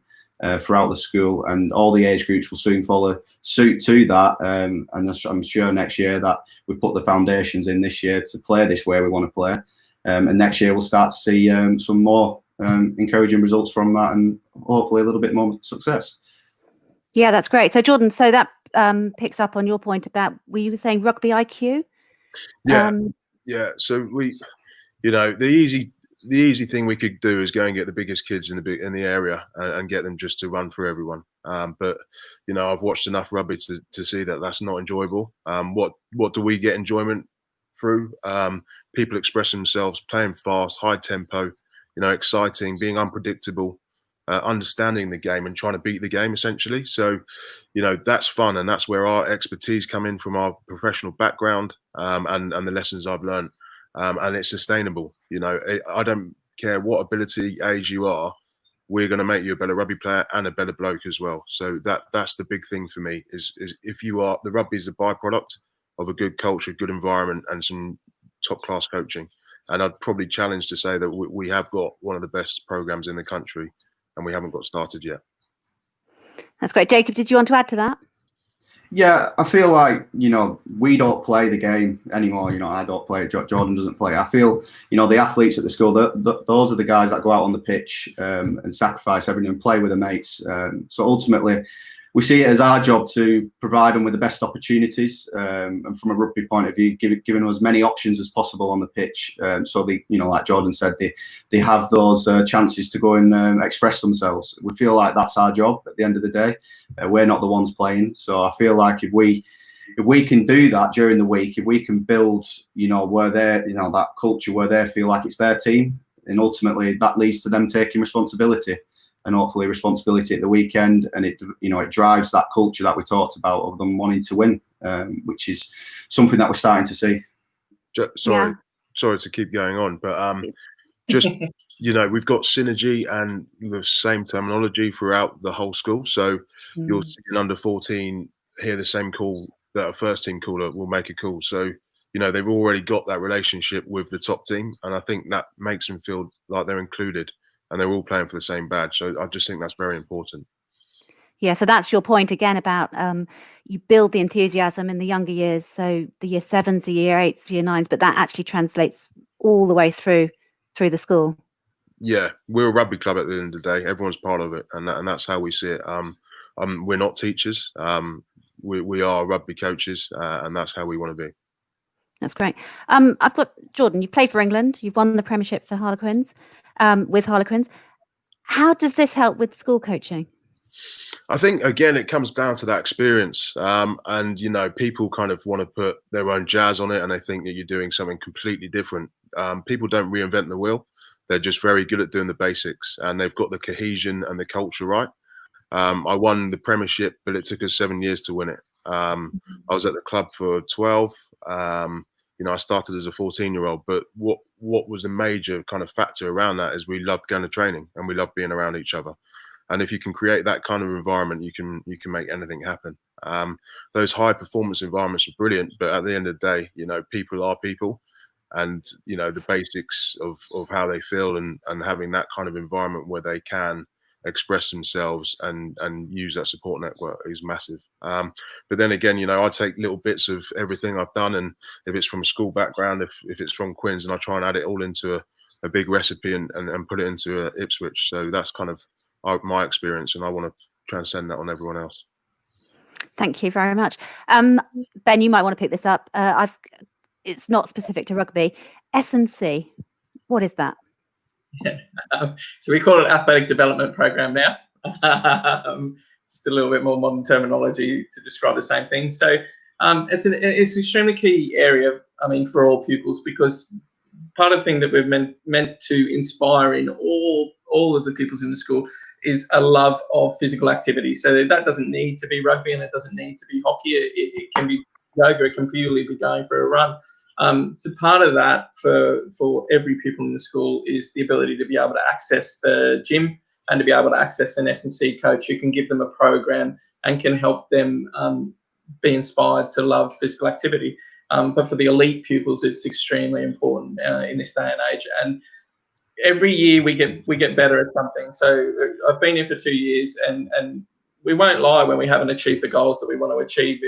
throughout the school, and all the age groups will soon follow suit to that. And I'm sure next year that we've put the foundations in this year to play this way we want to play. And next year we'll start to see some more encouraging results from that, and hopefully a little bit more success. Yeah, that's great. So Jordan, so that picks up on your point about, were you saying rugby IQ? Yeah. So we, the easy thing we could do is go and get the biggest kids in the area and get them just to run through everyone. But I've watched enough rugby to see that that's not enjoyable. What do we get enjoyment through? People express themselves, playing fast, high tempo, exciting, being unpredictable, understanding the game and trying to beat the game essentially. So, that's fun, and that's where our expertise come in from our professional background, and the lessons I've learned. And it's sustainable. I don't care what ability, age you are, we're going to make you a better rugby player and a better bloke as well. So that's the big thing for me is if you are, the rugby is a byproduct of a good culture, good environment, and some top class coaching. And I'd probably challenge to say that we have got one of the best programs in the country, and we haven't got started yet. That's great. Jacob, did you want to add to that? Yeah, I feel like, we don't play the game anymore. I don't play it. Jordan doesn't play it. I feel, the athletes at the school, those are the guys that go out on the pitch and sacrifice everything and play with their mates. So ultimately, we see it as our job to provide them with the best opportunities, and from a rugby point of view, giving them as many options as possible on the pitch. So they, like Jordan said, they have those chances to go and express themselves. We feel like that's our job at the end of the day. We're not the ones playing. So I feel like if we can do that during the week, if we can build, where they're, that culture where they feel like it's their team, and ultimately that leads to them taking responsibility. And hopefully responsibility at the weekend, and it drives that culture that we talked about of them wanting to win, which is something that we're starting to see. Sorry to keep going on, but just we've got synergy and the same terminology throughout the whole school. So you'll see an under 14 hear the same call that a first team caller will make a call. So they've already got that relationship with the top team, and I think that makes them feel like they're included. And they're all playing for the same badge. So I just think that's very important. Yeah, so that's your point again about you build the enthusiasm in the younger years. So the year 7s, the year 8s, the year 9s, but that actually translates all the way through the school. Yeah, we're a rugby club at the end of the day. Everyone's part of it, and that's how we see it. We're not teachers. We are rugby coaches, and that's how we want to be. That's great. I've got Jordan. You played for England. You've won the Premiership for Harlequins. With Harlequins. How does this help with school coaching? I think, again, it comes down to that experience. And, people kind of want to put their own jazz on it, and they think that you're doing something completely different. People don't reinvent the wheel. They're just very good at doing the basics, and they've got the cohesion and the culture right. I won the Premiership, but it took us 7 years to win it. I was at the club for 12. I started as a 14-year-old, but what was the major kind of factor around that is we loved going to training and we loved being around each other. And if you can create that kind of environment, you can make anything happen. Those high performance environments are brilliant, but at the end of the day, people are people, and the basics of how they feel and having that kind of environment where they can express themselves and use that support network is massive. But then again, I take little bits of everything I've done, and if it's from a school background, if it's from Quins, and I try and add it all into a big recipe and put it into Ipswich. So that's kind of my experience, and I want to transcend that on everyone else. Thank you very much. Ben, you might want to pick this up. It's not specific to rugby. S&C, what is that? Yeah. So we call it athletic development program now. Just a little bit more modern terminology to describe the same thing. So it's an extremely key area, I mean, for all pupils, because part of the thing that we're meant to inspire in all of the pupils in the school is a love of physical activity. So that doesn't need to be rugby, and it doesn't need to be hockey. It can be yoga. It can purely be going for a run. So part of that for every pupil in the school is the ability to be able to access the gym and to be able to access an S&C coach who can give them a program and can help them be inspired to love physical activity. But for the elite pupils, it's extremely important in this day and age. And every year we get better at something. So I've been here for 2 years, and we won't lie when we haven't achieved the goals that we want to achieve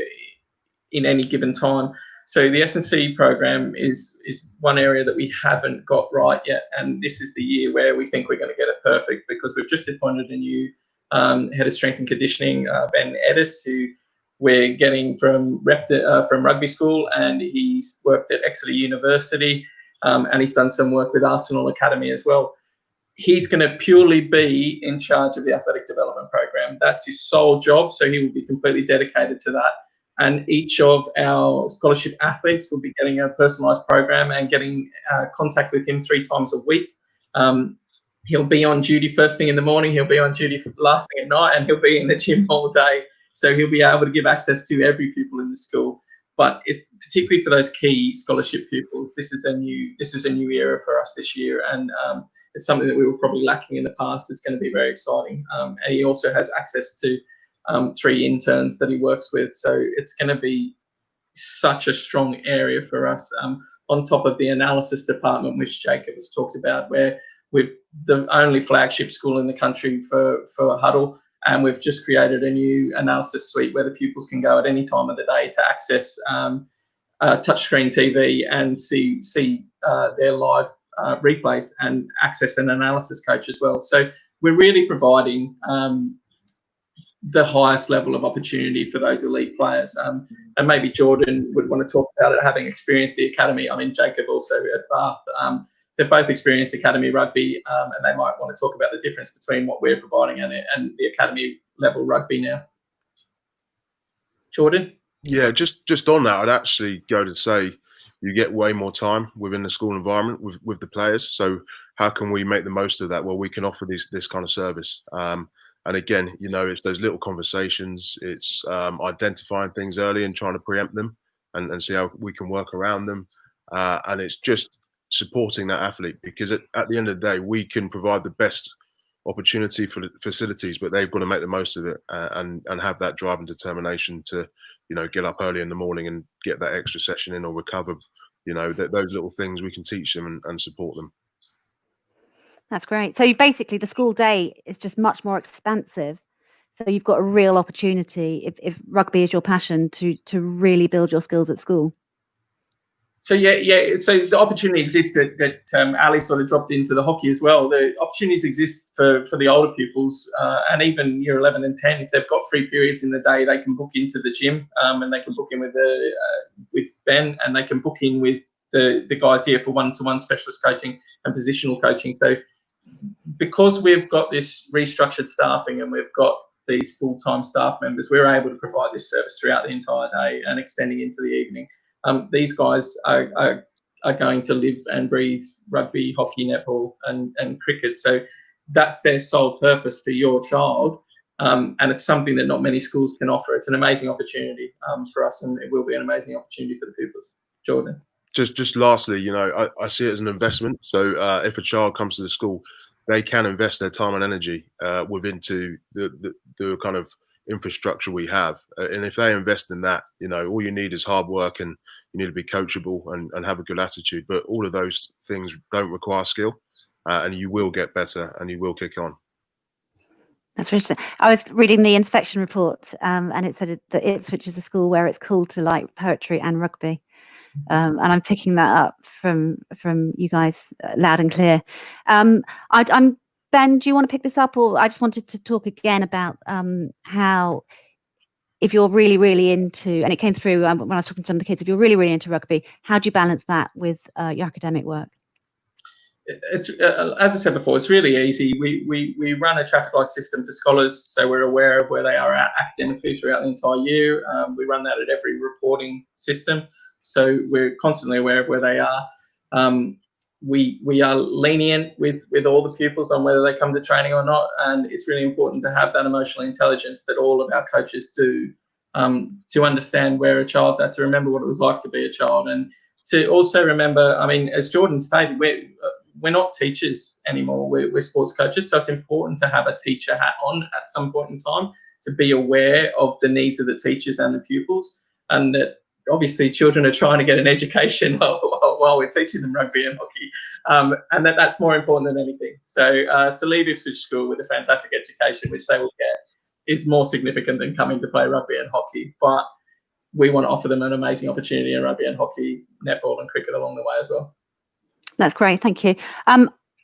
in any given time. So the S&C program is one area that we haven't got right yet, and this is the year where we think we're going to get it perfect, because we've just appointed a new head of strength and conditioning, Ben Edis, who we're getting from rugby school, and he's worked at Exeter University, and he's done some work with Arsenal Academy as well. He's going to purely be in charge of the athletic development program. That's his sole job, so he will be completely dedicated to that. And each of our scholarship athletes will be getting a personalised program and getting contact with him 3 times a week. He'll be on duty first thing in the morning, he'll be on duty last thing at night, and he'll be in the gym all day. So he'll be able to give access to every pupil in the school. But it's particularly for those key scholarship pupils, this is a new era for us this year, and it's something that we were probably lacking in the past. It's going to be very exciting. And he also has access to 3 interns that he works with. So it's going to be such a strong area for us. On top of the analysis department, which Jacob has talked about, where we're the only flagship school in the country for Huddle, and we've just created a new analysis suite where the pupils can go at any time of the day to access touchscreen TV and see their live replays, and access an analysis coach as well. So we're really providing the highest level of opportunity for those elite players. And maybe Jordan would want to talk about it, having experienced the academy. I mean, Jacob also at Bath. They've both experienced academy rugby, and they might want to talk about the difference between what we're providing and the academy level rugby now. Jordan? Yeah, just on that, I'd actually go to say you get way more time within the school environment with the players. So how can we make the most of that? Well, we can offer this kind of service. And again, you know, it's those little conversations. It's identifying things early and trying to preempt them and see how we can work around them. And it's just supporting that athlete, because at the end of the day, we can provide the best opportunity for the facilities, but they've got to make the most of it and have that drive and determination to, you know, get up early in the morning and get that extra session in or recover. You know, those little things we can teach them and support them. That's great. So basically the school day is just much more expansive. So you've got a real opportunity, if rugby is your passion, to really build your skills at school. So yeah. So the opportunity exists that Ali sort of dropped into the hockey as well. The opportunities exist for the older pupils, and even year 11 and 10. If they've got free periods in the day, they can book into the gym, and they can book in with Ben, and they can book in with the guys here for one-to-one specialist coaching and positional coaching. So because we've got this restructured staffing and we've got these full-time staff members, we're able to provide this service throughout the entire day and extending into the evening. These guys are going to live and breathe rugby, hockey, netball, and cricket. So that's their sole purpose for your child, and it's something that not many schools can offer. It's an amazing opportunity for us, and it will be an amazing opportunity for the pupils. Jordan? Just lastly, you know, I see it as an investment. So if a child comes to the school, they can invest their time and energy into the kind of infrastructure we have, and if they invest in that, you know, all you need is hard work, and you need to be coachable and have a good attitude. But all of those things don't require skill, and you will get better and you will kick on. That's interesting. I was reading the inspection report, and it said that Ipswich is a school where it's cool to like poetry and rugby, and I'm picking that up from you guys loud and clear. Ben, do you want to pick this up, or I just wanted to talk again about how, if you're really, really into, and it came through when I was talking to some of the kids, if you're really, really into rugby, how do you balance that with your academic work? it's as I said before, it's really easy. We run a traffic-light system for scholars, so we're aware of where they are at academically throughout the entire year. We run that at every reporting system, so we're constantly aware of where they are. We are lenient with all the pupils on whether they come to training or not, and it's really important to have that emotional intelligence that all of our coaches do, to understand where a child's at, to remember what it was like to be a child, and to also remember, I mean, as Jordan stated, we're not teachers anymore, we're sports coaches, so it's important to have a teacher hat on at some point in time to be aware of the needs of the teachers and the pupils, and that obviously children are trying to get an education while we're teaching them rugby and hockey, and that's more important than anything. So to leave Ipswich School with a fantastic education, which they will get, is more significant than coming to play rugby and hockey, but we want to offer them an amazing opportunity in rugby and hockey, netball and cricket along the way as well. That's great, thank you.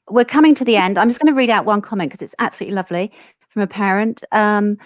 We're coming to the end. I'm just going to read out one comment because it's absolutely lovely from a parent. The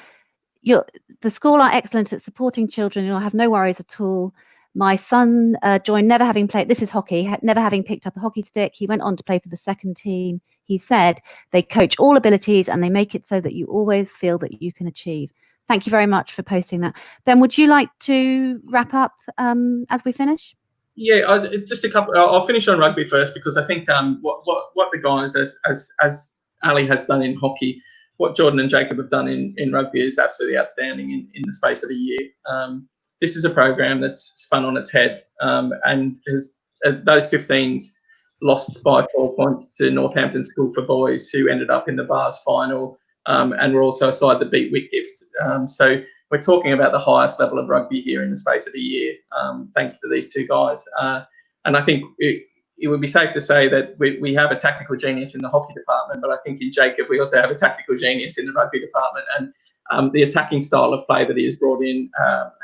school are excellent at supporting children. You'll have no worries at all. My son joined never having played, this is hockey, never having picked up a hockey stick. He went on to play for the second team. He said they coach all abilities and they make it so that you always feel that you can achieve. Thank you very much for posting that. Ben, would you like to wrap up as we finish? Yeah, just a couple. I'll finish on rugby first, because I think what the guys, as Ali has done in hockey, what Jordan and Jacob have done in rugby is absolutely outstanding in the space of a year. This is a program that's spun on its head, and has those 15s lost by 4 points to Northampton School for Boys, who ended up in the Vars final, and were also a side that beat Whitgift. So we're talking about the highest level of rugby here in the space of a year, thanks to these two guys. And I think it would be safe to say that we have a tactical genius in the hockey department, but I think in Jacob we also have a tactical genius in the rugby department. And the attacking style of play that he has brought in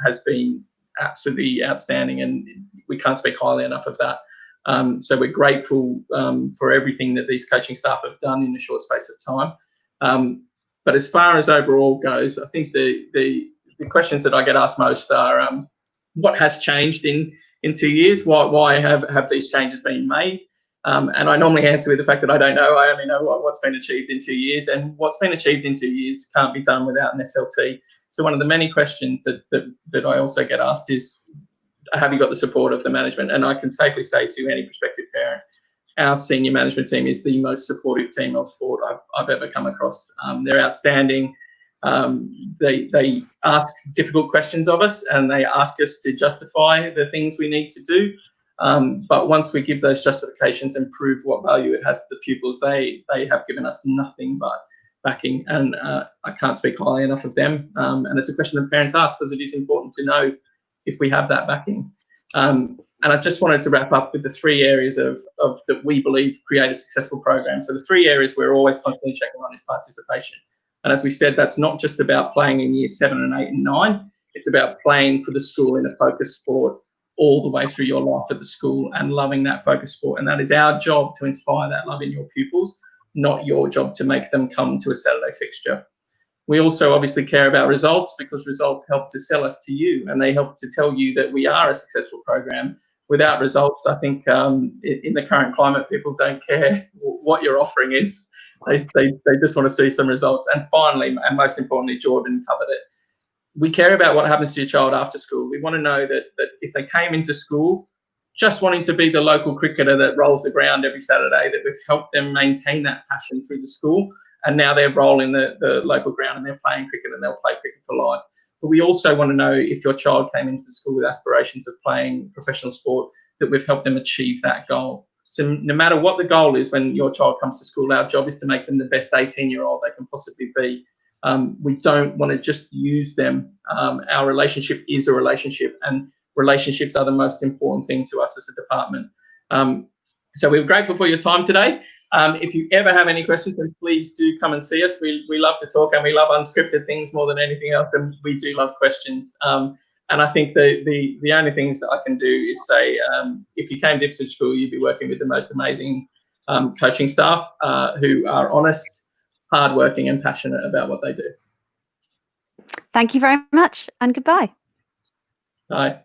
has been absolutely outstanding, and we can't speak highly enough of that. So we're grateful for everything that these coaching staff have done in a short space of time. But as far as overall goes, I think the questions that I get asked most are, what has changed in 2 years? Why have these changes been made? And I normally answer with the fact that I don't know. I only know what's been achieved in 2 years, and what's been achieved in 2 years can't be done without an SLT. So one of the many questions that I also get asked is, have you got the support of the management? And I can safely say to any prospective parent, our senior management team is the most supportive team of sport I've ever come across. They're outstanding. They ask difficult questions of us, and they ask us to justify the things we need to do. But once we give those justifications and prove what value it has to the pupils, they have given us nothing but backing, and I can't speak highly enough of them. And it's a question that parents ask, because it is important to know if we have that backing. And I just wanted to wrap up with the 3 areas of that we believe create a successful program. So the 3 areas we're always constantly checking on is participation. And as we said, that's not just about playing in year 7 and 8 and 9. It's about playing for the school in a focused sport all the way through your life at the school and loving that focused sport. And that is our job to inspire that love in your pupils, not your job to make them come to a Saturday fixture. We also obviously care about results, because results help to sell us to you, and they help to tell you that we are a successful program. Without results, I think in the current climate, people don't care what your offering is. They just want to see some results. And finally, and most importantly, Jordan covered it, we care about what happens to your child after school. We want to know that if they came into school just wanting to be the local cricketer that rolls the ground every Saturday, that we've helped them maintain that passion through the school, and now they're rolling the local ground and they're playing cricket, and they'll play cricket for life. But we also want to know, if your child came into the school with aspirations of playing professional sport, that we've helped them achieve that goal. So no matter what the goal is when your child comes to school, our job is to make them the best 18-year-old they can possibly be. We don't want to just use them. Our relationship is a relationship, and relationships are the most important thing to us as a department. So we're grateful for your time today. If you ever have any questions, then please do come and see us. We love to talk, and we love unscripted things more than anything else, and we do love questions. And I think the only things that I can do is say, if you came to Ipswich School, you'd be working with the most amazing coaching staff who are honest, hardworking, and passionate about what they do. Thank you very much, and goodbye. Bye.